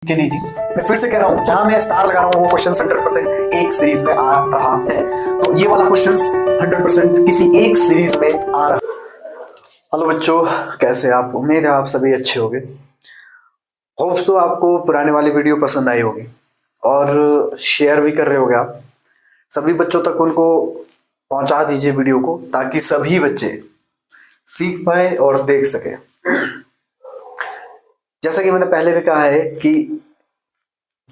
के लीजिए। मैं फिर से कह रहा हूं, जहां मैं स्टार लगा रहा हूं वो क्वेश्चन 100% एक सीरीज में आ रहा है, तो ये वाला क्वेश्चन 100% किसी एक सीरीज में आ रहा है। हेलो बच्चों, कैसे आप? उम्मीद है आप सभी अच्छे होंगे। होप सो आपको पुराने वाली वीडियो पसंद आई होगी और शेयर भी कर रहे होगे आप सभी बच्चों तक, उनको पहुंचा दीजिए वीडियो को, ताकि सभी बच्चे सीख पाए और देख सके। जैसा कि मैंने पहले भी कहा है कि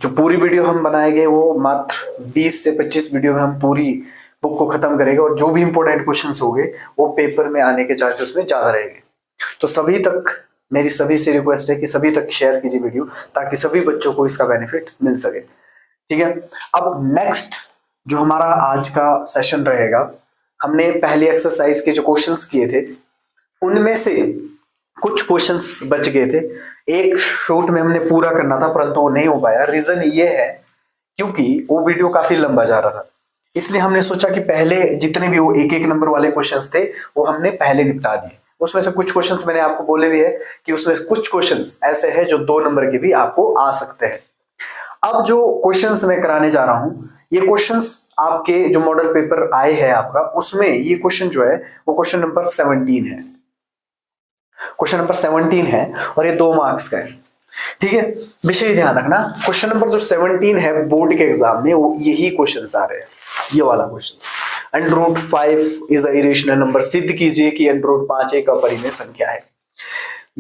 जो पूरी वीडियो हम बनाएंगे वो मात्र 20 से 25 वीडियो में हम पूरी बुक को खत्म करेंगे, और जो भी इंपॉर्टेंट क्वेश्चंस होंगे वो पेपर में आने के चांसेस में ज्यादा रहेंगे। तो सभी तक मेरी सभी से रिक्वेस्ट है कि सभी तक शेयर कीजिए वीडियो, ताकि सभी बच्चों को इसका बेनिफिट मिल सके। ठीक है, अब नेक्स्ट जो हमारा आज का सेशन रहेगा, हमने पहली एक्सरसाइज के जो क्वेश्चंस किए थे उनमें से कुछ क्वेश्चंस बच गए थे। एक शॉट में हमने पूरा करना था, परंतु वो नहीं हो पाया। रीजन ये है क्योंकि वो वीडियो काफी लंबा जा रहा था, इसलिए हमने सोचा कि पहले जितने भी वो एक एक नंबर वाले क्वेश्चंस थे वो हमने पहले निपटा दिए। उसमें से कुछ क्वेश्चंस मैंने आपको बोले भी है कि उसमें कुछ क्वेश्चंस ऐसे हैं जो 2 नंबर के भी आपको आ सकते हैं। अब जो क्वेश्चंस मैं कराने जा रहा हूं, ये क्वेश्चंस आपके जो मॉडल पेपर आए हैं आपका, उसमें ये क्वेश्चन जो है वो क्वेश्चन नंबर 17 है। क्वेश्चन नंबर 17 है और ये 2 मार्क्स का है। ठीक है, विषय ध्यान रखना, क्वेश्चन नंबर जो 17 है बोर्ड के एग्जाम में वो यही क्वेश्चंस आ रहे हैं। ये वाला question, √5 is a irrational number, सिद्ध कीजिए कि √5 एक अपरिमेय संख्या है।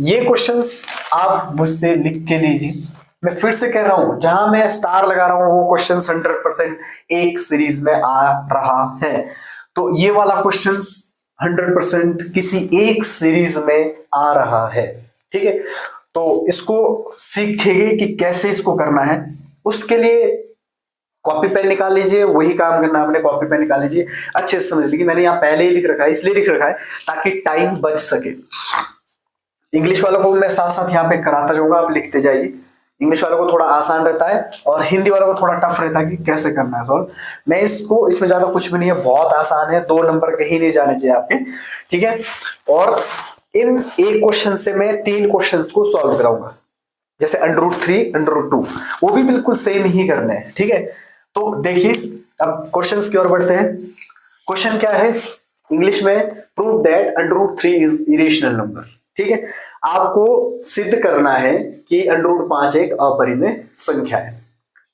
ये क्वेश्चंस आप मुझसे लिख के लीजिए। मैं फिर से कह रहा हूं, जहां मैं स्टार लगा रहा हूं वो क्वेश्चन 100% एक सीरीज में आ रहा है, तो ये वाला क्वेश्चन 100% किसी एक सीरीज में आ रहा है। ठीक है, तो इसको सीखेंगे कि कैसे इसको करना है। उसके लिए कॉपी पेन निकाल लीजिए, वही काम करना आपने, कॉपी पेन निकाल लीजिए। अच्छे से समझ लीजिए, मैंने यहाँ पहले ही लिख रखा है, इसलिए लिख रखा है ताकि टाइम बच सके। इंग्लिश वालों को मैं साथ साथ यहाँ पे कराता जाऊंगा, आप लिखते जाइए। इंग्लिश वालों को थोड़ा आसान रहता है और हिंदी वालों को थोड़ा टफ रहता है कि कैसे करना है सॉल्व। मैं इसको, इसमें ज्यादा कुछ भी नहीं है, बहुत आसान है, 2 नंबर कहीं नहीं जाने चाहिए आपके। ठीक है, और इन एक क्वेश्चन से मैं 3 क्वेश्चन को सॉल्व कराऊंगा, जैसे √3, √2, वो भी बिल्कुल सेम ही करने हैं। ठीक है, तो देखिए अब क्वेश्चंस की ओर बढ़ते हैं। क्वेश्चन क्या है इंग्लिश में? Prove that √3 is irrational number. ठीक है, आपको सिद्ध करना है कि √5 एक अपरिमेय संख्या है।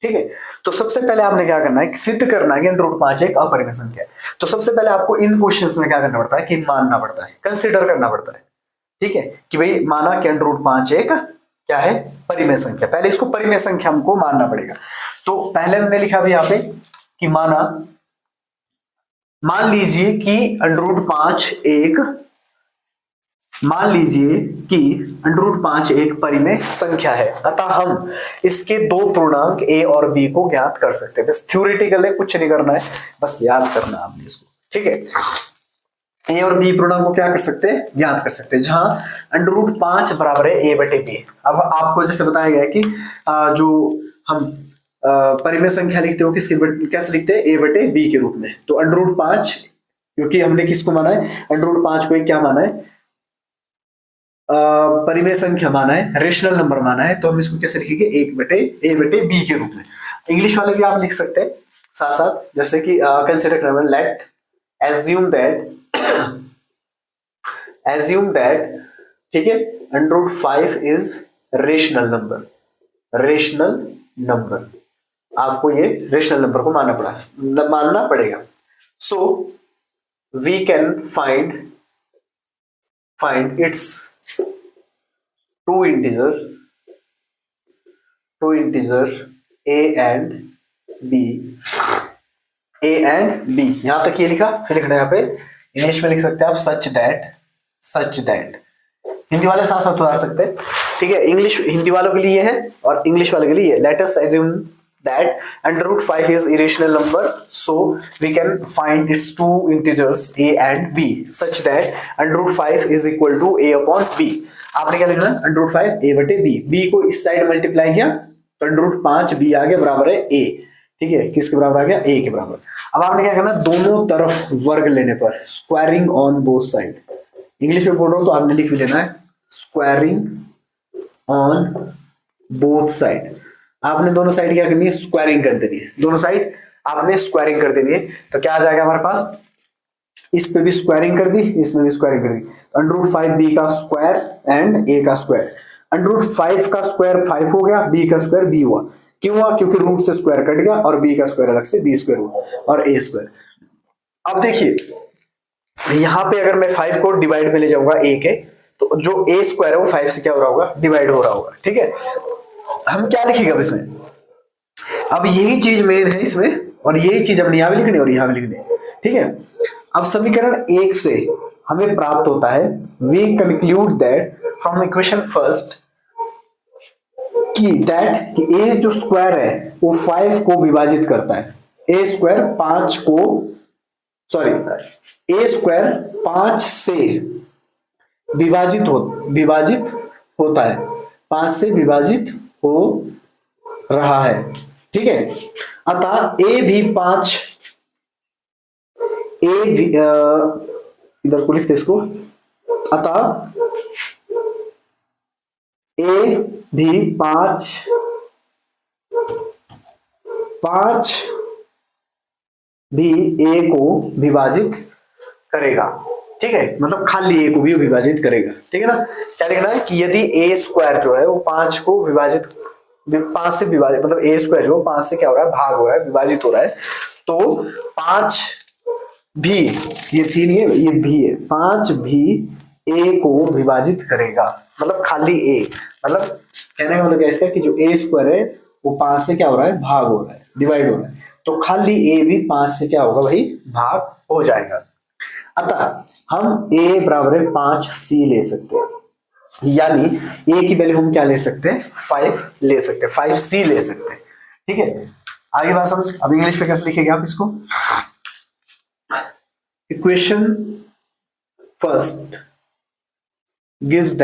ठीक है, तो सबसे पहले आपने क्या करना है कि सिद्ध करना है कि √5 एक अपरिमेय संख्या है। तो सबसे पहले आपको इन क्वेश्चंस में क्या करना पड़ता है कि मानना पड़ता है, कंसिडर करना पड़ता है। ठीक है, कि भाई माना कि √5 एक क्या है? परिमेय संख्या। पहले इसको परिमेय संख्या हमको मानना पड़ेगा। तो पहले हमने लिखा भी यहाँ पे कि मान लीजिए कि √5 एक परिमेय संख्या है, अतः हम इसके 2 पूर्णांक a और b को ज्ञात कर सकते हैं। बस थ्योरेटिकल है, कुछ नहीं करना है, बस याद करना है आपने इसको। ठीक है, a और b पूर्णांक को क्या कर सकते हैं? ज्ञात कर सकते हैं, जहां √5 बराबर है a/b। अब आपको जैसे बताया गया है कि जो हम परिमेय संख्या लिखते हो किसके, कैसे लिखते हैं? a/b के रूप में। तो √5, क्योंकि हमने किसको माना है? √5 को क्या माना है? परिमेय संख्या माना है, रेशनल नंबर माना है, तो हम इसको कैसे लिखेंगे? a/b के रूप में। इंग्लिश वाले भी आप लिख सकते हैं साथ साथ, जैसे कि कंसिडर करना, लेट assume that, ठीक है, √5 इज रेशनल नंबर। आपको ये रेशनल नंबर को मानना पड़ेगा। So we can find its two integer a and b। यहां तक ये लिखा, फिर लिखना है यहाँ पे इंग्लिश में लिख सकते हैं आप सच दैट। हिंदी वाले साथ साथ उतार सकते हैं। ठीक है, इंग्लिश हिंदी वालों के लिए है और इंग्लिश वालों के लिए let us assume that √5 is irrational number, so we can find its 2 integers a and b such that √5 is equal to a/b। आपने क्या लिखना? √5 a/b। b को इस साइड मल्टीप्लाई किया तो √5 b आ गया बराबर है a। ठीक है, किसके बराबर आ गया? a के बराबर। अब आपने क्या करना? दोनों तरफ वर्ग लेने पर squaring on both side. English में बोल रहा हूं तो आपने लिख भी लेना है स्क्वायरिंग ऑन बोथ साइड। आपने दोनों साइड क्या करनी है, स्क्वायरिंग कर देनी है, दोनों साइड आपने स्क्वायरिंग कर देनी है। तो क्या आ जाएगा हमारे पास, इस पे भी स्क्वायरिंग कर दी, इसमें भी स्क्वायरिंग कर दी, √5b का स्क्वायर एंड a का स्क्वायर। √5 का स्क्वायर 5 हो गया, b का स्क्वायर b हुआ। क्यों हुआ, क्योंकि रूट से स्क्वायर कट गया और b का स्क्वायर अलग से b स्क्वायर हुआ और a स्क्वायर। अब देखिए यहां पे अगर मैं 5 को डिवाइड में ले जाऊंगा a के, तो जो a स्क्वायर है वो 5 से क्या हो रहा होगा, डिवाइड हो रहा होगा। ठीक है, हम क्या लिखेंगे अब इसमें, अब यही चीज मेन है इसमें, और यही चीज हमने यहां भी लिखनी है और यहां भी लिखनी है। ठीक है, अब समीकरण 1 से हमें प्राप्त होता है, we conclude that from equation first कि दैट कि ए जो स्क्वायर है वो 5 को विभाजित करता है, ए स्क्वायर 5 को, सॉरी, ए स्क्वायर 5 से विभाजित होता है, 5 से विभाजित हो रहा है। ठीक है, अतः ए भी 5, ए भी इधर को लिखते इसको, अतः ए भी 5 भी ए को विभाजित करेगा। ठीक है, मतलब खाली ए को भी विभाजित करेगा। ठीक है ना, क्या लिखना है कि यदि ए स्क्वायर जो है वो 5 को विभाजित, 5 से विभाजित, मतलब ए स्क्वायर जो 5 से क्या हो रहा है, भाग हो रहा है, विभाजित हो रहा है, तो 5 भी, ये 3 है, ये भी है, 5 भी ए को विभाजित करेगा, मतलब खाली ए, मतलब कहने का मतलब क्या इसका कि जो ए स्क्वायर है वो 5 से क्या हो रहा है, भाग हो रहा है, डिवाइड हो रहा है, तो खाली ए भी 5 से क्या होगा भाई, भाग हो जाएगा। अतः हम a बराबर है 5c ले सकते हैं, यानी a की वैल्यू हम क्या ले सकते हैं, 5 ले सकते हैं, 5c ले सकते हैं। ठीक है, आगे बात समझ। अब इंग्लिश पे कैसे लिखेंगे आप इसको, equation first gives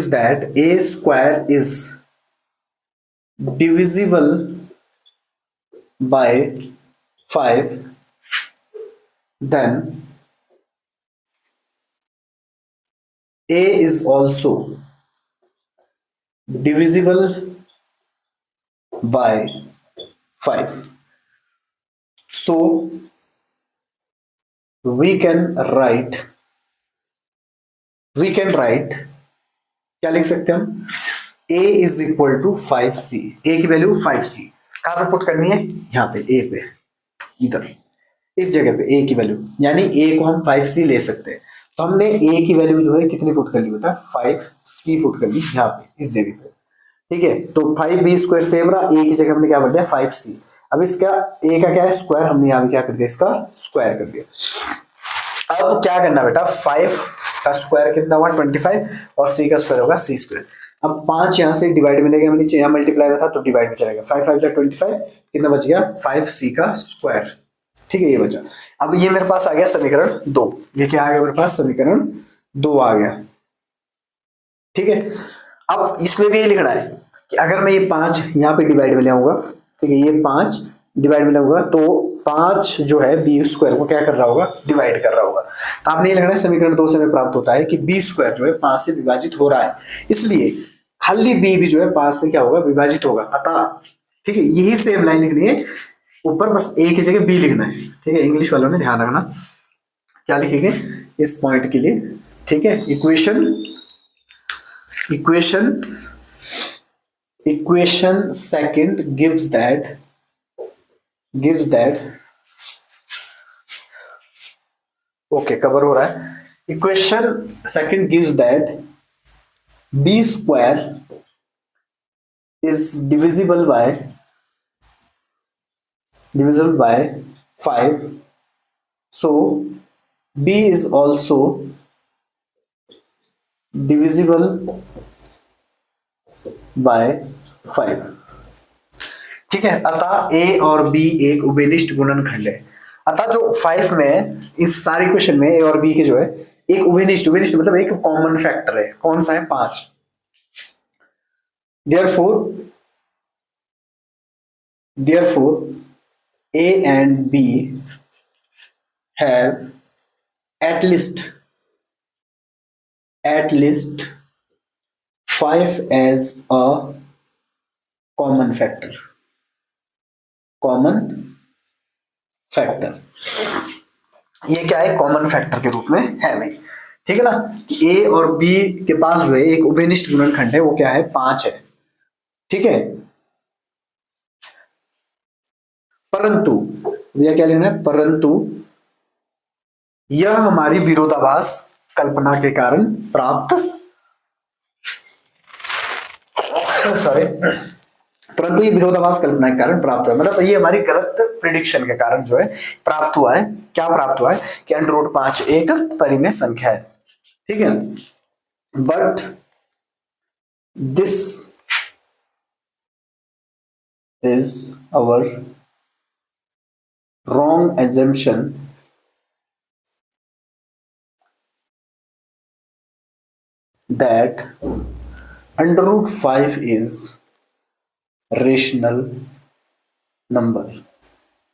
that a square is divisible by 5, then a is also divisible by 5, so we can write क्या लिख सकते हैं हम, a is equal to 5c, a की वैल्यू 5c कहां पे पुट करनी है, यहां पे a पे, इधर इस जगह पे a की वैल्यू, यानी a को हम 5c ले सकते हैं। तो हमने a की वैल्यू जो है कितनी पुट कर ली बेटा, 5c पुट कर ली यहाँ पे इस जगह पे। ठीक है, तो 5b स्क्वायर सेम रहा, a की जगह हमने क्या कर दिया 5c। अब इसका a का क्या है स्क्वायर, हमने यहाँ पे क्या कर दिया, इसका स्क्वायर कर दिया। अब क्या करना बेटा, 5 का स्क्वायर कितना हुआ 25 और c का स्क्वायर होगा c स्क्वायर। अब 5 यहां से डिवाइड में लेके नीचे यहाँ मल्टीप्लाई में था तो डिवाइड में चलेगा, 5 5 25 कितना बच गया 5c का स्क्वायर। ठीक है, ये बचा। अब ये मेरे पास आ गया समीकरण 2, ये क्या आ गया मेरे पास, समीकरण 2 आ गया। ठीक है, अब इसमें भी ये लिखना है कि अगर मैं ये 5 यहाँ पे डिवाइड में ले आऊंगा, ठीक है, ये 5 डिवाइड में लाऊंगा तो 5 जो है बी स्क्वायर को क्या कर रहा होगा, डिवाइड कर रहा होगा। तो आपने ये लिखना है समीकरण 2 से हमें प्राप्त होता है कि बी स्क्वायर जो है 5 से विभाजित हो रहा है, इसलिए खाली बी भी जो है 5 से क्या होगा, विभाजित होगा। अतः ठीक है, यही सेम लाइन लिखनी है ऊपर, बस ए की जगह बी लिखना है। ठीक है, इंग्लिश वालों ने ध्यान रखना क्या लिखेंगे इस पॉइंट के लिए। ठीक है, equation second gives that okay cover हो रहा है। Equation second gives that b square is divisible by 5, so b is also divisible by 5। ठीक है, अतः a और b एक उभयनिष्ठ गुणनखंड है। अतः जो 5 में इस सारे क्वेश्चन में a और b के जो है एक उभयनिष्ठ मतलब एक कॉमन फैक्टर है, कौन सा है 5। therefore a and b have at least 5 as a common factor, common factor, ये क्या है, कॉमन फैक्टर के रूप में है भाई, ठीक है ना। ए और बी के पास जो है एक उभयनिष्ठ गुणनखंड है, वो क्या है, 5 है, ठीक है। परंतु यह क्या लेना है, परंतु यह हमारी विरोधाभास कल्पना के कारण प्राप्त, सॉरी, परंतु ये विरोधाभास कल्पना के कारण प्राप्त हुआ, मतलब ये हमारी गलत प्रिडिक्शन के कारण जो है प्राप्त हुआ है। क्या प्राप्त हुआ है कि √5 एक परिमेय संख्या है, ठीक है। But this is our wrong assumption that √5 is rational number.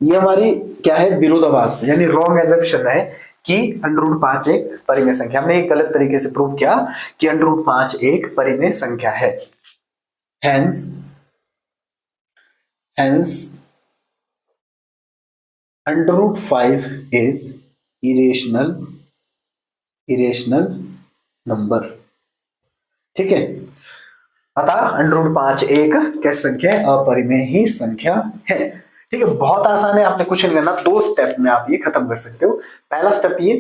ये हमारी क्या है, विरोधाभास, यानी रॉन्ग एजम्पशन है कि √5 एक परिमेय संख्या। हमने एक गलत तरीके से प्रूव किया कि √5 एक परिमेय संख्या है। हेंस √5 इज इरेशनल नंबर, ठीक है। अतः √5 एक कैसी संख्या है, अपरिमेय ही संख्या है, ठीक है। बहुत आसान है, आपने क्वेश्चन करना 2 स्टेप में आप ये खत्म कर सकते हो। पहला स्टेप ये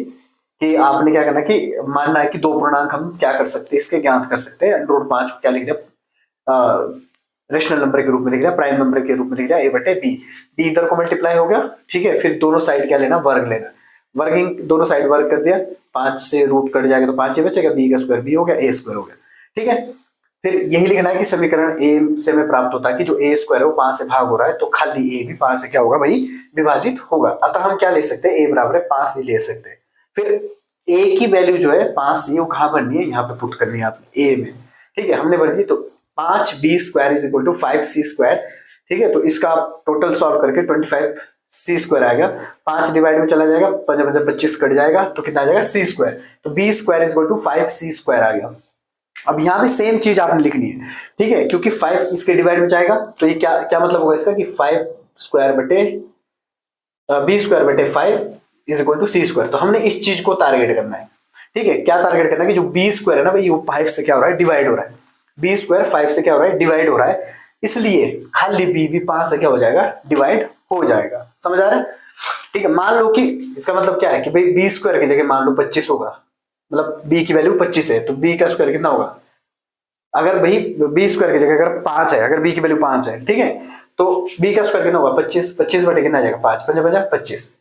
कि आपने क्या करना कि मानना है कि 2 पूर्णांक हम क्या कर सकते हैं, इसके ज्ञात कर सकते हैं। √5 को क्या लिख दिया, रेशनल नंबर के रूप में लिख दिया, प्राइम नंबर के रूप में लिख दिया a/b, b इधर को मल्टीप्लाई हो गया, ठीक है। फिर दोनों साइड क्या लेना, वर्ग लेना, वर्गिंग दोनों साइड वर्ग कर दिया, 5 से रूट कट जाएगा तो 5 ही बचेगा, b का स्क्वायर b हो गया, a स्क्वायर हो गया, ठीक है। फिर यही लिखना है कि समीकरण a से हमें प्राप्त होता है कि जो a स्क्वायर है वो 5 से भाग हो रहा है, तो खाली a भी 5 से क्या होगा भाई, विभाजित होगा। अतः हम क्या ले सकते हैं, a बराबर है 5 ही ले सकते हैं। फिर a की वैल्यू जो है 5 से, वो कहां भरनी है, यहाँ पे पुट करनी है आपने a में, ठीक है। हमने भर दी, तो 5b square is equal to 5c square, ठीक है। तो इसका टोटल सॉल्व करके 25c स्क्वायर आ गया, 5 डिवाइड में चला जाएगा, 5 5 25 कट जाएगा, तो कितना आ जाएगा c स्क्वायर, तो b square is equal to 5c square आ गया। अब यहाँ भी सेम चीज आपने लिखनी है, ठीक है, क्योंकि 5 इसके डिवाइड में जाएगा, तो ये क्या क्या मतलब होगा इसका कि 5 स्क्वायर बटे b स्क्वायर बटे 5 is equal to c square. तो हमने इस चीज को टारगेट करना है, ठीक है। क्या टारगेट करना है कि जो b स्क्वायर है ना भाई, वो 5 से क्या हो रहा है, डिवाइड हो रहा है, b स्क्वायर 5 से क्या हो रहा है, डिवाइड हो रहा है, इसलिए खाली b भी 5 से क्या हो जाएगा, डिवाइड हो जाएगा। समझ आ रहा है, ठीक है। मान लो कि इसका मतलब क्या है कि भाई b स्क्वायर की जगह मान लो 25 होगा, मतलब b की वैल्यू 25 है, तो b का स्क्वायर कितना होगा, अगर भाई b स्क्वायर की जगह अगर 5 है, अगर b की वैल्यू 5 है, ठीक है, तो b का स्क्वायर कितना होगा, 25, 25 बटे कितना आ जाएगा, 5 5 5 25,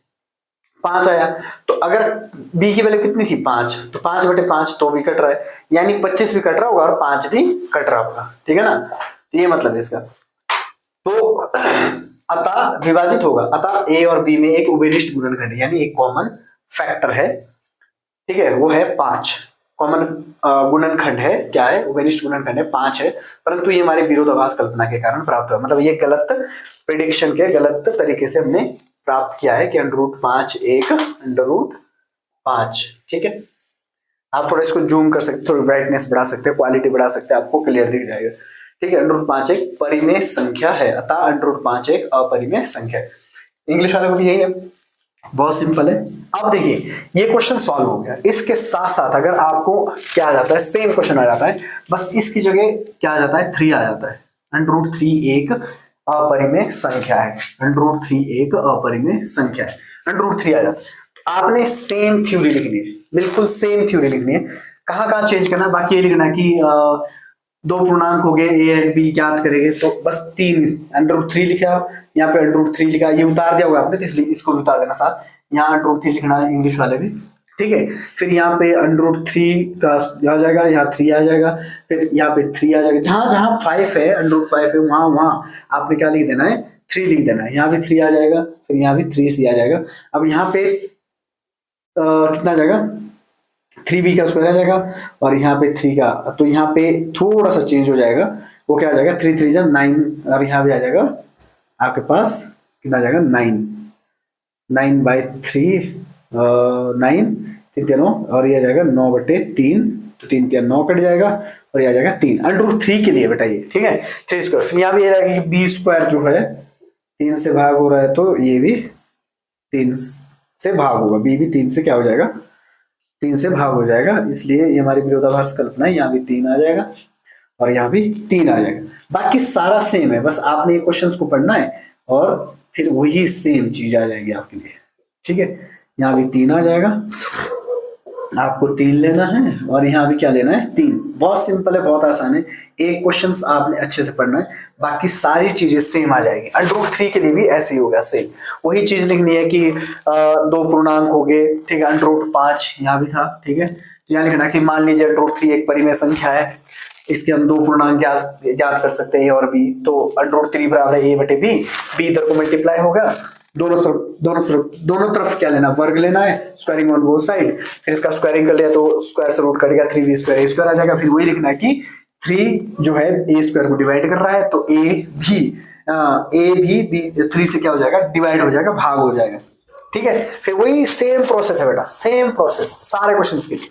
5 आया। तो अगर b की वैल्यू कितनी थी, 5, तो 5 बटे 5 तो भी कट रहा है, यानी 25 भी कट रहा होगा और 5 भी कट रहा होगा, ठीक है ना। तो ये मतलब है इसका। तो अतः विभाजित होगा, अतः a और b में एक उभयनिष्ठ गुणनखंड यानी एक कॉमन फैक्टर है, ठीक है, वो है 5, कॉमन गुणनखंड है, क्या है, उभयनिष्ठ गुणनखंड है, 5 है। परंतु ये हमारे विरोधाभास कल्पना के कारण प्राप्त हुआ, मतलब ये गलत प्रेडिक्शन के गलत तरीके से हमने प्राप्त किया है कि √5 एक √5, ठीक है। आप थोड़ा इसको जूम कर सकते, थोड़ी ब्राइटनेस बढ़ा सकते हैं, क्वालिटी बढ़ा सकते हैं, आपको क्लियर दिख जाएगा, ठीक है। √5 एक परिमेय संख्या है, अतः √5 एक अपरिमेय संख्या है। इंग्लिश वाले को भी यही है, बहुत सिंपल है। अब देखिए ये क्वेश्चन सॉल्व हो गया, इसके साथ साथ अगर आपको क्या आ जाता है, सेम क्वेश्चन आ जाता है, बस इसकी जगह क्या आ जाता है, 3 आ जाता है। √3 एक अपरिमेय संख्या है, √3 एक अपरिमेय संख्या है, √3 आ जाता है। तो आपने सेम थ्योरी लिखनी है, बिल्कुल सेम थ्योरी लिखनी है। कहाँ कहाँ चेंज करना है, बाकी ये लिखना है कि 2 पूर्णांक हो गए a एंड b ज्ञात करेंगे, तो बस 3 √3 लिखा, यहाँ पे √3 लिखा, ये उतार दिया होगा आपने, तो इसलिए इसको भी उतार देना साथ, यहाँ √3 लिखना है इंग्लिश वाले भी, ठीक है। फिर यहाँ पे √3 का आ जाएगा, यहाँ 3 आ जाएगा, फिर यहाँ पे 3 आ जाएगा, जहां जहां 5 है, √5 है, वहां वहां आपने क्या लिख देना है, 3 लिख देना है। यहाँ भी 3 आ जाएगा, फिर यहाँ भी 3c आ जाएगा। अब यहाँ पे कितना आ जाएगा, 3b का स्क्वायर आ जाएगा, और यहाँ पे 3 का, तो यहाँ पे थोड़ा सा चेंज हो जाएगा, वो क्या आ जाएगा, 3 3 जा 9, और यहाँ भी आ जाएगा आपके पास कितना आ जाएगा, 9/3, 9 3 9, और ये आ जाएगा 9/3, तो 3 3 9 कट जाएगा और ये आ जाएगा 3 √3 के लिए बेटा ये, ठीक है 3 स्क्वायर। फिर यहाँ भी ये रहेगा कि बी स्क्वायर जो है 3 से भाग हो रहा है तो ये भी 3 से भाग होगा, बी भी 3 से क्या हो जाएगा, 3 से भाग हो जाएगा, इसलिए ये हमारी विरोधाभास कल्पना है। यहाँ भी 3 आ जाएगा और यहाँ भी 3 आ जाएगा। बाकी सारा सेम है, बस आपने ये क्वेश्चंस को पढ़ना है और फिर वही सेम चीज आ जाएगी आपके लिए, ठीक है। यहाँ भी 3 आ जाएगा, आपको 3 लेना है और यहाँ भी क्या लेना है 3। बहुत सिंपल है, बहुत आसान है। एक क्वेश्चन आपने अच्छे से पढ़ना है, बाकी सारी चीजें सेम आ जाएगी। √3 के लिए भी ऐसे ही होगा सेम, वही चीज लिखनी है कि 2 पूर्णांक हो गए, ठीक है। √5 यहाँ भी था, ठीक है। यहाँ लिखना कि मान लीजिए √3 एक परिमेय संख्या है, इसके हम 2 पूर्णांक ज्ञात कर सकते हैं, ए और बी। तो √3 बराबर है a/b, b इधर को मल्टीप्लाई होगा, दोनों तरफ क्या लेना, वर्ग लेना है, स्क्वायरिंग ऑन बोथ साइड। फिर इसका स्क्वायरिंग कर लिया तो स्क्वायर से रूट कटेगा, 3b स्क्वायर a स्क्वायर आ जाएगा। फिर वही लिखना है कि 3 जो है a स्क्वायर को डिवाइड कर रहा है, तो a भी b 3 से क्या हो जाएगा, डिवाइड हो जाएगा, भाग हो जाएगा, ठीक है। फिर वही सेम प्रोसेस है बेटा, सेम प्रोसेस सारे क्वेश्चंस के लिए।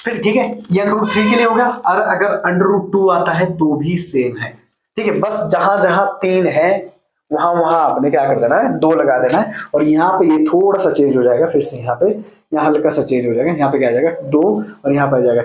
फिर ठीक है, ये √3 के लिए होगा, और अगर √2 आता है तो भी सेम है, ठीक है। बस जहां जहां 3 है वहां वहां आपने क्या कर देना है, 2 लगा देना है। और यहाँ पे ये थोड़ा सा चेंज हो जाएगा, फिर से यहाँ पे यहाँ हल्का सा चेंज हो जाएगा, यहाँ पे क्या आ जाएगा 2 और यहाँ पे आ जाएगा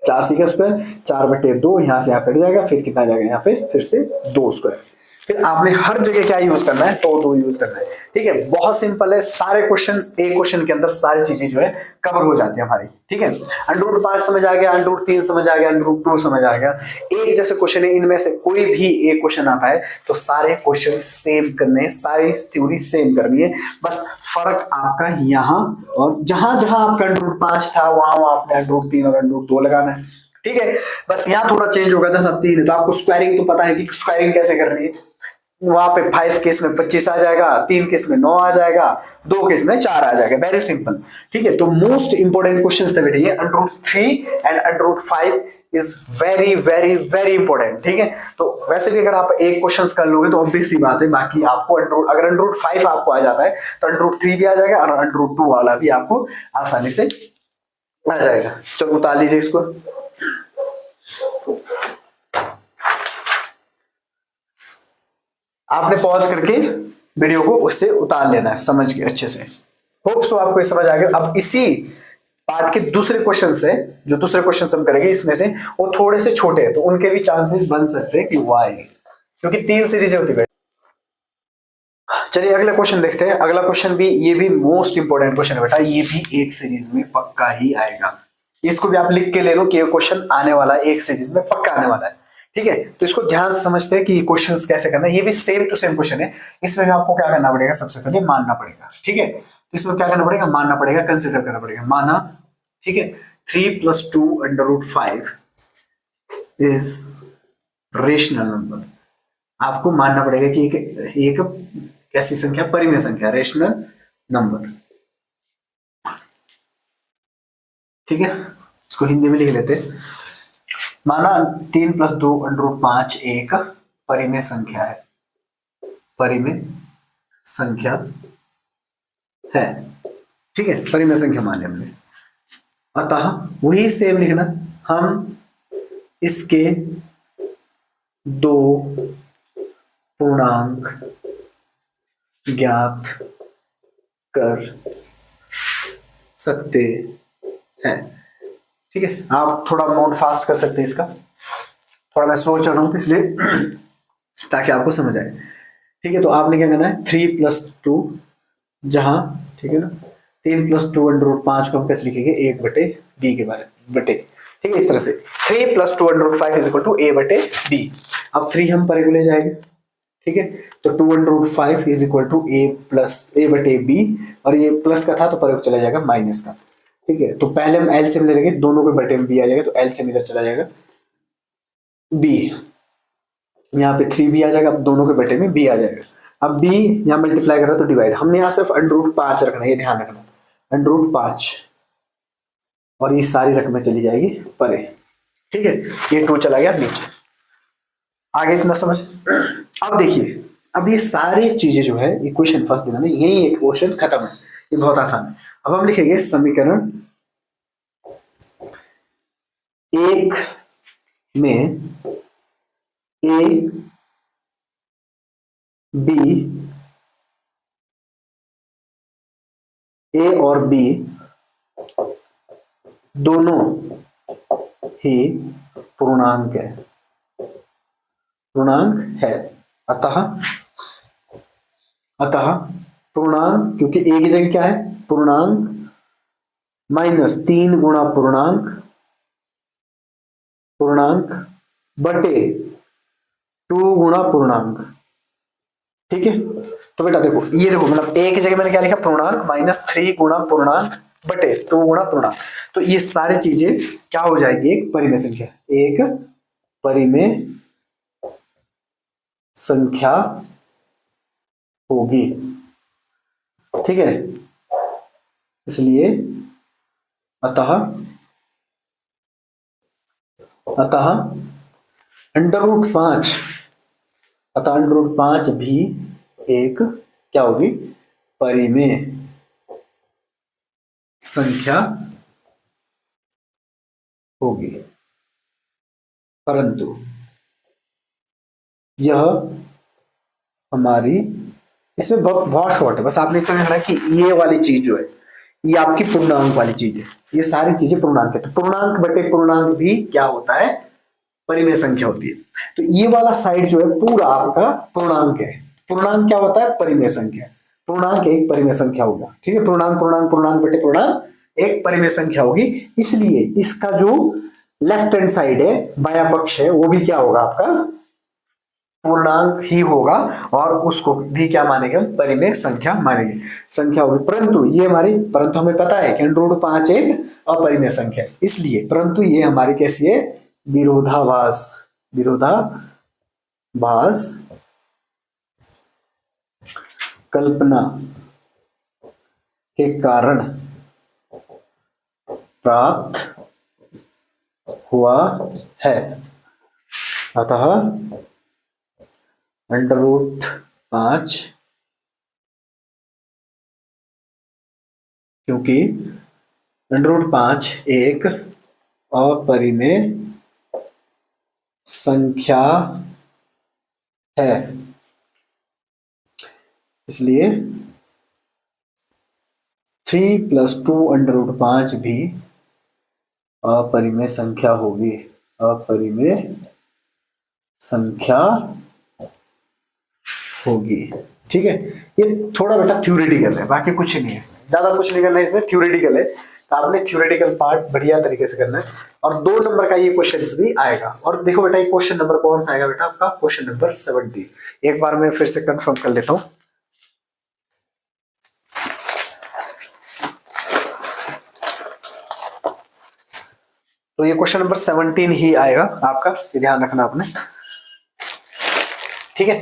4 सी का स्क्वायर, 4/2 यहाँ से यहाँ कट जाएगा, फिर कितना आ जाएगा यहाँ पे फिर से 2 स्क्वायर। फिर आपने हर जगह क्या यूज करना है, तो यूज करना है, ठीक है। बहुत सिंपल है, सारे क्वेश्चंस एक क्वेश्चन के अंदर सारी चीजें जो है कवर हो जाती है हमारी, ठीक है। √5 समझ आ गया, √3 समझ आ गया, √2 समझ आ गया। एक जैसे क्वेश्चन है, इनमें से कोई भी एक क्वेश्चन आता है तो सारे क्वेश्चन सेम करने हैं, सारी थ्योरी सेम करनी है। बस फर्क आपका यहाँ और जहां जहां आपका √5 था वहां वहां आपने √3 और √2 लगाना है, ठीक है। बस यहाँ थोड़ा चेंज होगा, जैसा 3 है तो आपको स्क्वायरिंग तो पता है कि स्क्वायरिंग कैसे करनी है। वहां पे 5 केस में 25 आ जाएगा, 3 केस में 9 आ जाएगा, 2 केस में 4 आ जाएगा, वेरी सिंपल, ठीक है। तो मोस्ट इंपोर्टेंट क्वेश्चंस थे बेटे ये √3 and √5 is very very very important, ठीक है। तो वैसे भी अगर आप एक क्वेश्चंस कर लोगे तो ऑब्वियस सी बात है, बाकी आपको अगर √5 आपको आ जाता है तो √3 भी आ जाएगा और √2 वाला भी आपको आसानी से आ जाएगा। चलो उतार लीजिए इसको। आपने पॉज करके वीडियो को उससे उतार लेना है समझ के अच्छे से। होप सो आपको ये समझ आ गया। अब इसी पार्ट के दूसरे क्वेश्चन से, जो दूसरे क्वेश्चन हम करेंगे इसमें से, वो थोड़े से छोटे हैं तो उनके भी चांसेस बन सकते हैं कि वो आएंगे, क्योंकि 3 सीरीज होती है। चलिए अगला क्वेश्चन देखते हैं। अगला क्वेश्चन भी, ये भी मोस्ट इंपोर्टेंट क्वेश्चन है बेटा, ये भी एक सीरीज में पक्का ही आएगा। इसको भी आप लिख के ले लो कि ये क्वेश्चन आने वाला है, एक सीरीज में पक्का आने वाला है, ठीक है। तो इसको ध्यान से समझते हैं कि क्वेश्चंस कैसे करना है। ये भी सेम टू सेम क्वेश्चन है, इसमें भी आपको क्या करना पड़ेगा, सबसे पहले मानना पड़ेगा, ठीक है। तो इसमें क्या करना पड़ेगा, मानना पड़ेगा, कंसिडर करना पड़ेगा, माना, ठीक है। 3 + 2 √5 इज रेशनल नंबर। आपको मानना पड़ेगा कि एक कैसी संख्या, परिमेय संख्या, रेशनल नंबर, ठीक है। इसको हिंदी में लिख लेते हैं। माना 3 + 2 √5 एक परिमेय संख्या है, परिमेय संख्या है, ठीक है, परिमेय संख्या मान लिया हमने। अतः वही सेम लिखना, हम इसके 2 पूर्णांक ज्ञात कर सकते हैं, ठीक है। आप थोड़ा नोट फास्ट कर सकते हैं इसका, थोड़ा मैं स्लो चल रहा हूं इसलिए ताकि आपको समझ आए, ठीक है। तो आपने क्या करना है, 3 + 2 जहां, ठीक है ना, 3 + 2 √5 को हम कैसे लिखेंगे, 1/b के बारे बटे, ठीक है, इस तरह से 3 + 2 √5 = a/b। अब 3 हम परे को ले जाएंगे, ठीक है। तो 2 √5 = a/b, और ये प्लस का था तो परे को चला जाएगा माइनस का, ठीक है। तो पहले हम एलसीएम ले लेंगे, दोनों के बटे में b आ जाएगा, तो एलसीएम इधर चला जाएगा, b यहाँ पे 3b आ जाएगा, अब दोनों के बटे में b आ जाएगा। अब b यहाँ मल्टीप्लाई कर रहा है तो डिवाइड, हमने यहाँ सिर्फ √5 रखना है, ये ध्यान रखना, √5, और ये सारी रकमें चली जाएगी परे, ठीक है। ये 2 चला गया नीचे, आगे इतना समझ। अब देखिए, अब ये सारी चीजें जो है इक्वेशन फर्स्ट देना, यही एक क्वेश्चन खत्म है, ये बहुत आसान है। अब हम लिखेंगे समीकरण एक में ए बी, ए और बी दोनों ही पूर्णांक है, पूर्णांक है। अतः पूर्णांक, क्योंकि ए की जगह क्या है पूर्णांक, माइनस 3 गुणा पूर्णांक बटे 2 गुणा पूर्णांक। ठीक है, तो बेटा देखो, ये देखो मतलब ए की जगह मैंने क्या लिखा पूर्णांक माइनस 3 गुणा पूर्णांक बटे 2 गुणा पूर्णांक। तो ये सारी चीजें क्या हो जाएगी, एक परिमेय संख्या, एक परिमेय संख्या होगी। ठीक है, इसलिए अतः √5, अतः √5 भी एक क्या होगी, परिमेय संख्या होगी। परंतु यह हमारी, इसमें बहुत शॉर्ट है, बस आपने इतना कहना कि ये वाली चीज जो है ये आपकी पूर्णांक वाली चीज है, ये सारी चीजें पूर्णांक है। तो पूर्णांक बटे पूर्णांक भी क्या होता है, परिमेय संख्या होती है। तो ये वाला साइड जो है पूरा आपका पूर्णांक है। पूर्णांक क्या होता है, परिमेय संख्या। पूर्णांक एक परिमेय संख्या होगा। ठीक है, पूर्णांक बटे पूर्णांक एक परिमेय संख्या होगी। इसलिए इसका जो लेफ्ट हैंड साइड है, बाया पक्ष है, वो भी क्या होगा आपका पूर्णांक ही होगा, और उसको भी क्या मानेंगे, परिमेय संख्या मानेंगे, संख्या होगी। परंतु हमें पता है कि √5 एक अपरिमेय संख्या है, इसलिए परंतु ये हमारी कैसी है, विरोधाभास कल्पना के कारण प्राप्त हुआ है। अतः √5, क्योंकि √5 एक अपरिमेय संख्या है, इसलिए 3 + 2 √5 भी अपरिमेय संख्या होगी, अपरिमेय संख्या होगी। ठीक है, ये थोड़ा बेटा थ्योरेटिकल है, बाकी कुछ नहीं है इसमें, ज्यादा कुछ नहीं करना है इसमें, थ्योरेटिकल है। तो आपने थ्योरेटिकल पार्ट बढ़िया तरीके से करना है, और 2 नंबर का ये क्वेश्चन भी आएगा। और देखो बेटा, ये क्वेश्चन नंबर कौन सा आएगा बेटा, आपका क्वेश्चन नंबर 17। एक बार मैं फिर से कंफर्म कर लेता हूं। तो ये क्वेश्चन नंबर 17 ही आएगा आपका, ये ध्यान रखना आपने। ठीक है,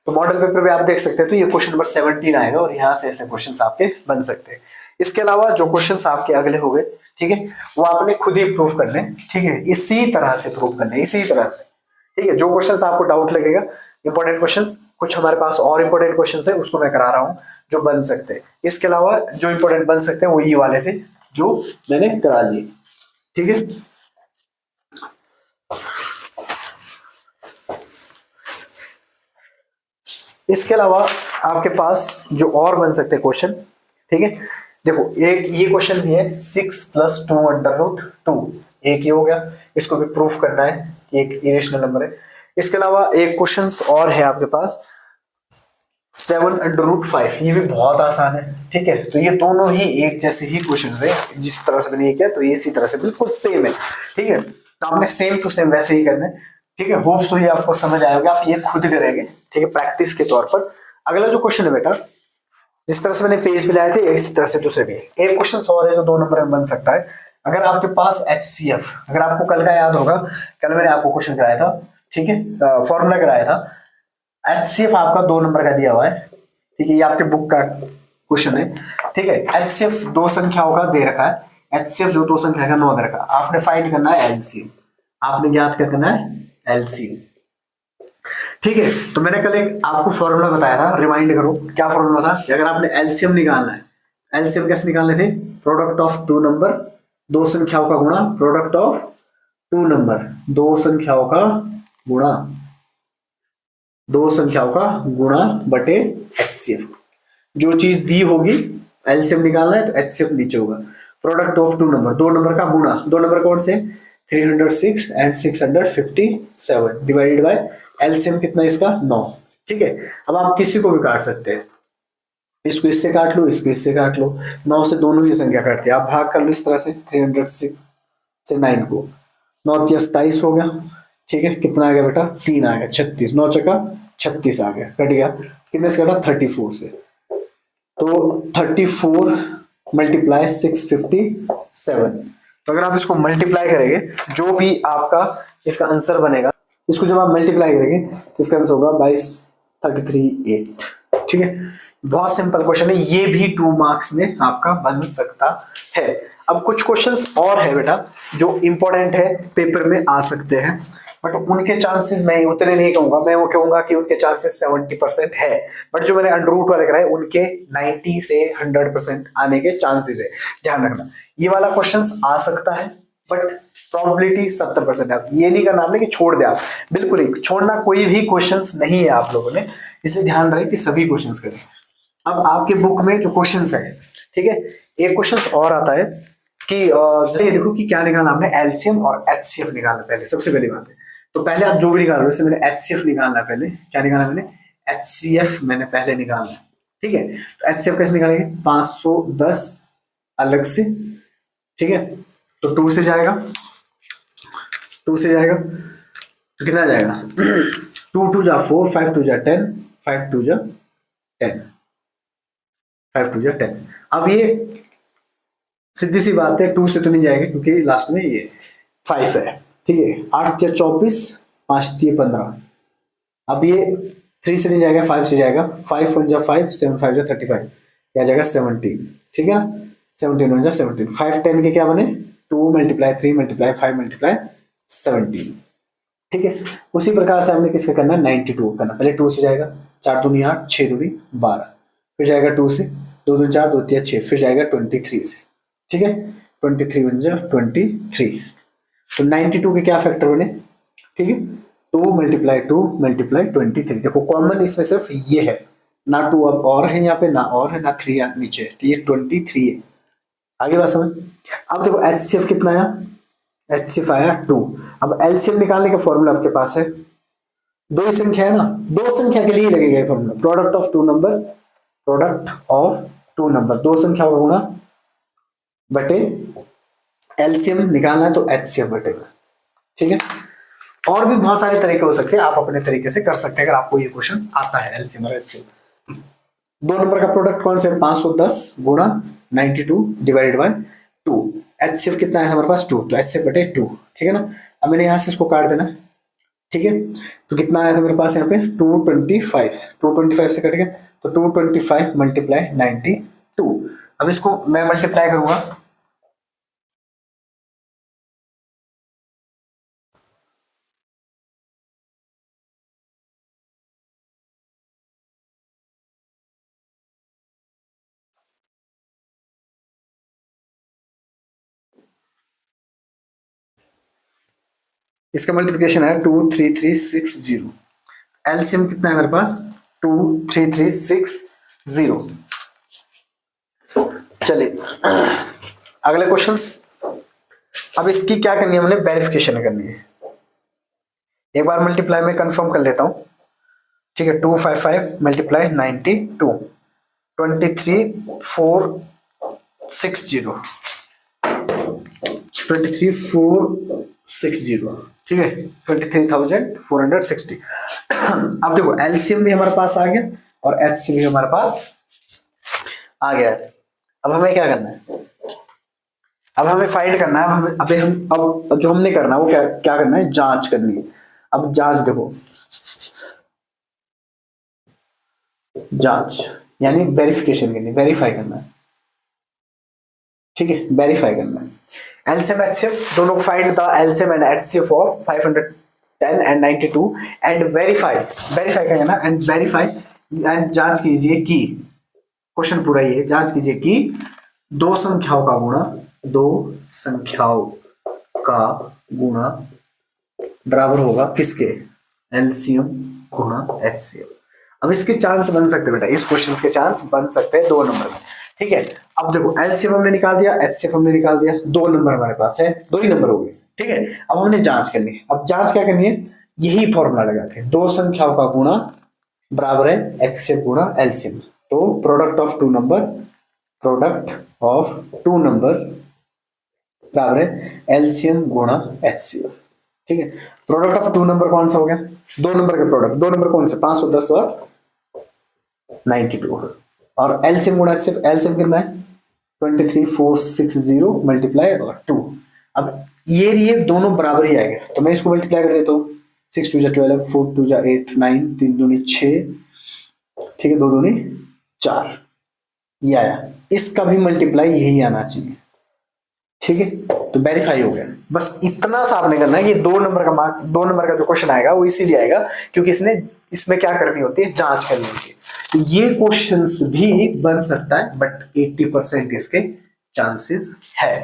तो मॉडल पेपर पे आप देख सकते हैं, तो ये क्वेश्चन नंबर 17 आएगा, और यहाँ से ऐसे क्वेश्चंस आपके बन सकते हैं। इसके अलावा जो क्वेश्चंस आपके अगले हो गए, ठीक है, वो आपने खुद ही प्रूव करने। ठीक है, इसी तरह से प्रूव करने, इसी तरह से। ठीक है, जो क्वेश्चंस आपको डाउट लगेगा, इंपॉर्टेंट क्वेश्चंस, कुछ हमारे पास और इंपॉर्टेंट क्वेश्चंस है, उसको मैं करा रहा हूँ जो बन सकते हैं। इसके अलावा जो इंपॉर्टेंट बन सकते हैं वो ये वाले थे जो मैंने करा लिए। ठीक है, इसके अलावा आपके पास जो और बन सकते हैं क्वेश्चन, ठीक है, देखो एक ये क्वेश्चन भी है, 6 + 2 √2, एक ही हो गया, इसको भी प्रूफ करना है कि एक इरेशनल नंबर है। इसके अलावा एक क्वेश्चन और है आपके पास 7 √5, ये भी बहुत आसान है। ठीक है, तो ये दोनों ही एक जैसे ही क्वेश्चन है, जिस तरह से मैंने ये किया तो ये इसी तरह से बिल्कुल सेम है। ठीक है, तो आपने सेम टू सेम वैसे ही करना है। ठीक है, होप सो ये आपको समझ आएगा, आप ये खुद करेंगे। ठीक है, प्रैक्टिस के तौर पर। अगला जो क्वेश्चन है बेटा, जिस तरह से मैंने पेज भी लाए थे इसी तरह से दूसरे भी है। एक क्वेश्चन और है जो 2 नंबर में बन सकता है। अगर आपके पास HCF, अगर आपको कल का याद होगा, कल मैंने आपको क्वेश्चन कराया था, ठीक है, फॉर्मूला कराया था। HCF आपका 2 नंबर का दिया हुआ है। ठीक है, ये आपके बुक का क्वेश्चन है। ठीक है, HCF 2 संख्याओं का दे रखा है। HCF जो 2 संख्या का 9 दे रखा, आपने फाइंड करना है LCM, आपने ज्ञात करना है LCM। ठीक है, तो मैंने कल एक आपको फॉर्मूला बताया था, रिमाइंड करो क्या फॉर्मूला था कि अगर आपने एलसीएम निकालना है, एलसीएम कैसे निकालने थे, प्रोडक्ट ऑफ 2 नंबर, 2 संख्याओं का गुणा प्रोडक्ट ऑफ टू नंबर, दो संख्याओं का गुणा, दो संख्याओं का गुणा बटे एचसीएफ। जो चीज दी होगी एलसीएम निकालना है तो एचसीएफ नीचे होगा। प्रोडक्ट ऑफ टू नंबर, दो नंबर का गुणा, दो नंबर कौन से 306 एंड 657 डिवाइडेड बाय एलसीएम कितना इसका 9। ठीक है, अब आप किसी को भी काट सकते हैं, इसको इससे काट लो, इसको इससे काट लो, 9 से दोनों ही संख्या काटती है, आप भाग कर लो इस तरह से 306 से 9 को, 9 × 27 हो गया। ठीक है, कितना आ गया बेटा 3 आ गया, 36, 9 चक्का 36 आ गया, कट गया, कितने से कटा 34 से, तो 34 मल्टीप्लाई 657। तो अगर आप इसको मल्टीप्लाई करेंगे, जो भी आपका इसका आंसर बनेगा, इसको जब आप मल्टीप्लाई करेंगे तो इसका आंसर होगा 22,33,8। ठीक है, बहुत सिंपल क्वेश्चन है, ये भी 2 मार्क्स में आपका बन सकता है। अब कुछ क्वेश्चंस और है बेटा जो इंपॉर्टेंट है, पेपर में आ सकते हैं, बट उनके चांसेस मैं उतने नहीं कहूंगा, मैं वो कहूंगा कि उनके चांसेस 70% है, बट जो मैंने अंडर रूट वाले कराए उनके 90 से 100% आने के चांसेस है। ध्यान रखना, ये वाला क्वेश्चंस आ सकता है बट प्रोबेबिलिटी 70% है। ये नहीं करना आपने कि छोड़ दिया, बिल्कुल ही छोड़ना कोई भी क्वेश्चंस नहीं है आप लोगों ने, इसलिए ध्यान रहे कि सभी क्वेश्चंस करें। अब आपके बुक में जो क्वेश्चंस है, ठीक है, एक क्वेश्चंस और आता है कि जैसे देखो कि क्या निकालना आपने, एलसीएम और एचसीएफ निकालना पहले, सबसे पहली बात है। तो पहले आप जो भी निकाल रहे हो, जैसे मैंने एचसीएफ निकालना है, पहले क्या निकालना मैंने, एचसीएफ मैंने पहले निकालना है। ठीक है, तो एचसीएफ कैसे निकालेंगे, 510 अलग से, ठीक है, तो 2 से जाएगा, 2 से जाएगा तो कितना जाएगा 2 2 जा 4, 5 2 जा 10, 5 2 जा 10, 5 2 जा 10। अब ये सीधी सी बात है, 2 से तो नहीं जाएगा क्योंकि लास्ट में ये 5 है। ठीक है, 8 या 24, 5 3 15। अब ये 3 से नहीं जाएगा, 5 से जाएगा, 5 1 जा 5, 7 5 जा 35, क्या जाएगा 17। ठीक है, 17 1 जा 17, 5 10 के क्या बने 2 × 3 × 5 × 17। ठीक है, उसी प्रकार से हमने किसका करना है 92 करना, पहले 2 से जाएगा, 4 दूनी 8, 6 दूनी 12, फिर जाएगा 2 से, 2 दूनी 4, 2 3 6, फिर जाएगा 23 से। ठीक है, 23 1 जा 23, तो 92 के क्या फैक्टर बने, ठीक है, 2 × 2 × 23। देखो कॉमन इसमें सिर्फ ये है, ना 2 अब और है यहाँ पे, ना और है, ना 3 नीचे है, तो ये 23 है। आगे बात समझ। अब देखो एचसीएफ कितना आया, एचसीएफ आया 2। अब एलसीएम निकालने का फॉर्मूला आपके पास है, दो ही संख्या है ना, दो संख्या के लिए लगेगा ये formula, product of two number, product of two number, दो संख्या का गुणा बटे एलसीएम निकालना है तो एचसीएफ बटेगा। ठीक है, और भी बहुत सारे तरीके हो सकते हैं, आप अपने तरीके से कर सकते हैं अगर आपको ये क्वेश्चन आता है एलसीएम और एचसीएफ। दो नंबर का प्रोडक्ट कौन सा है, 510 गुणा 92 डिवाइडेड बाय 2, एचसीएफ कितना है हमारे पास 2, तो एचसीएफ बटे 2। ठीक है ना, अब मैंने यहां से इसको काट देना। ठीक है, तो कितना आया था मेरे पास यहाँ पे 225, 225 से कट गया, तो 225 मल्टीप्लाई 92। अब इसको मैं मल्टीप्लाई करूंगा, इसका मल्टीप्लिकेशन है 23360, एलसीएम कितना है मेरे पास 23360। चलिए अगले क्वेश्चंस। अब इसकी क्या करनी है, हमने वेरिफिकेशन करनी है। एक बार मल्टीप्लाई में कंफर्म कर लेता हूं। ठीक है, 255 मल्टीप्लाई 92, 23460, 23460। ठीक है, 23,460। अब देखो एलसीएम भी हमारे पास आ गया और एचसीएम भी हमारे पास आ गया है। अब हमें क्या करना है, अब हमें फाइंड करना है, अब जो हमने करना है वो क्या करना है, जांच करनी है। अब जांच देखो, जांच यानी वेरिफिकेशन करनी, वेरीफाई करना है। ठीक है, वेरीफाई करना है। एलसीएम एचसीएफ दोनों को find the LCM and HCF of 510 and 92 and verify क्या करना, एंड वेरीफाई एंड जांच कीजिए कि, क्वेश्चन पूरा ये जांच कीजिए कि दो संख्याओं का गुणा गुणा बराबर होगा किसके, एलसीएम गुणा एचसीएफ। अब इसके चांस बन सकते हैं बेटा, इस क्वेश्चन के चांस बन सकते हैं 2 नंबर में, ठीक है। अब देखो एलसीएम हमने निकाल दिया, एचसीएफ हमने निकाल दिया, 2 नंबर हमारे पास है, 2 ही नंबर हो गए, ठीक है। अब हमने जांच करनी है। अब जांच क्या करनी है, यही फॉर्मूला लगा के 2 संख्याओं का गुणा बराबर है एचसीएफ गुणा एलसीएम। तो product of 2 number, product of 2 number बराबर है एलसीएम गुणा एचसीएफ, ठीक है। प्रोडक्ट ऑफ 2 नंबर कौन सा हो गया, 2 नंबर के प्रोडक्ट, 2 नंबर कौन से, 510 और 92, और एलसीएम गुणा एचसीएफ, एलसीएम कितना है 23460 मल्टीप्लाई और 2। अब ये दोनों बराबर ही आएंगे, तो मैं इसको मल्टीप्लाई कर देता हूँ, 6 2 12, 4 2 8 9, 3 दूनी 6, ठीक है, 2 दूनी 4, ये आया। इसका भी मल्टीप्लाई यही आना चाहिए, ठीक है। तो वेरीफाई हो गया। बस इतना सा आपने करना है, ये 2 नंबर का मार्क, 2 नंबर का जो क्वेश्चन आएगा वो इसीलिए आएगा क्योंकि इसमें क्या करनी होती है, जांच करनी होती है। तो ये क्वेश्चंस भी बन सकता है, बट 80% इसके चांसेस है।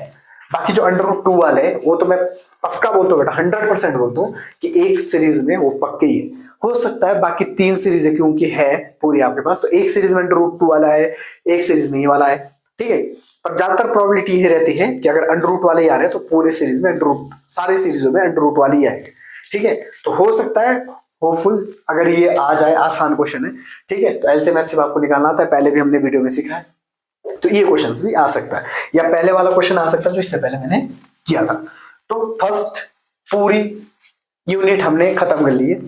बाकी जो √2 वाले वो तो मैं पक्का बोलता हूँ बेटा, 100% बोलता हूँ कि एक सीरीज में वो पक्के ही है। हो सकता है बाकी 3 सीरीज है क्योंकि है पूरी आपके पास, तो एक सीरीज में √2 वाला है, एक सीरीज में ये वाला है, ठीक है। पर ज्यादातर प्रोबेबिलिटी ये रहती है कि अगर √2 वाले ही आ रहे हैं तो पूरे सीरीज में सारे सीरीजों में √2 वाले ही आएंगे, ठीक है। तो हो सकता है होपफुल अगर ये आ जाए, आसान क्वेश्चन है, ठीक है। तो एलसीएम एचसीएफ आपको निकालना आता है, पहले भी हमने वीडियो में सीखा है, तो ये क्वेश्चन भी आ सकता है, या पहले वाला क्वेश्चन आ सकता है जो इससे पहले मैंने किया था। तो फर्स्ट पूरी यूनिट हमने खत्म कर ली है।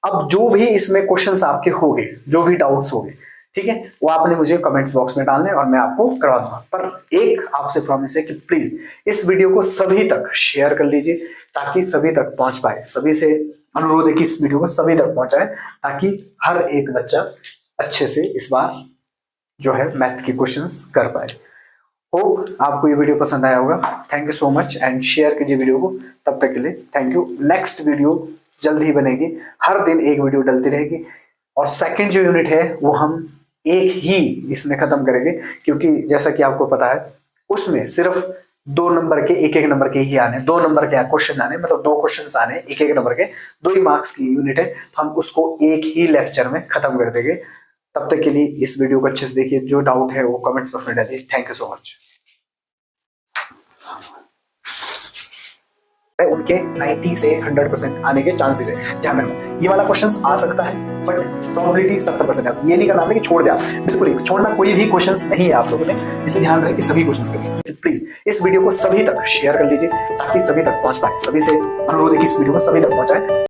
अब जो भी इसमें क्वेश्चंस आपके होंगे, जो भी डाउट्स होंगे, ठीक है, वो आपने मुझे कमेंट्स बॉक्स में डालने और मैं आपको करवा दूंगा। पर एक आपसे प्रॉमिस है कि प्लीज इस वीडियो को सभी तक शेयर कर लीजिए ताकि सभी तक पहुंच पाए। सभी से अनुरोध है कि इस वीडियो को सभी तक पहुंचाए ताकि हर एक बच्चा अच्छे से इस बार जो है मैथ के क्वेश्चंस कर पाए। होप आपको ये वीडियो पसंद आया होगा। Thank you so much and share कीजिए वीडियो को। तब तक के लिए थैंक यू। नेक्स्ट वीडियो जल्द ही बनेगी, हर दिन एक वीडियो डलती रहेगी। और सेकंड जो यूनिट है वो हम एक ही इसमें खत्म करेंगे क्योंकि जैसा कि आपको पता है उसमें सिर्फ 2 नंबर के एक नंबर के ही आने, 2 नंबर के क्वेश्चन आने, मतलब 2 क्वेश्चन आने एक नंबर के, 2 ही मार्क्स की यूनिट है। तो हम उसको एक ही लेक्चर में खत्म कर देंगे। तब तक के लिए इस वीडियो को अच्छे से देखिए, जो डाउट है वो कमेंट्स बॉक्स में डालिए। Thank you so much. उनके 90 से 100% आने के चांसेस है, ध्यान रखना। ये वाला क्वेश्चन आ सकता है बट प्रोबेबिलिटी 70% है। ये नहीं करना आपने कि छोड़ दिया, बिल्कुल नहीं छोड़ना, कोई भी क्वेश्चन नहीं है आप लोगों ने, इसलिए ध्यान रखें कि सभी क्वेश्चन करें। प्लीज इस वीडियो को सभी तक शेयर कर लीजिए ताकि सभी तक पहुंच पाए। सभी से अनुरोध है कि इस वीडियो को सभी तक पहुंचाए।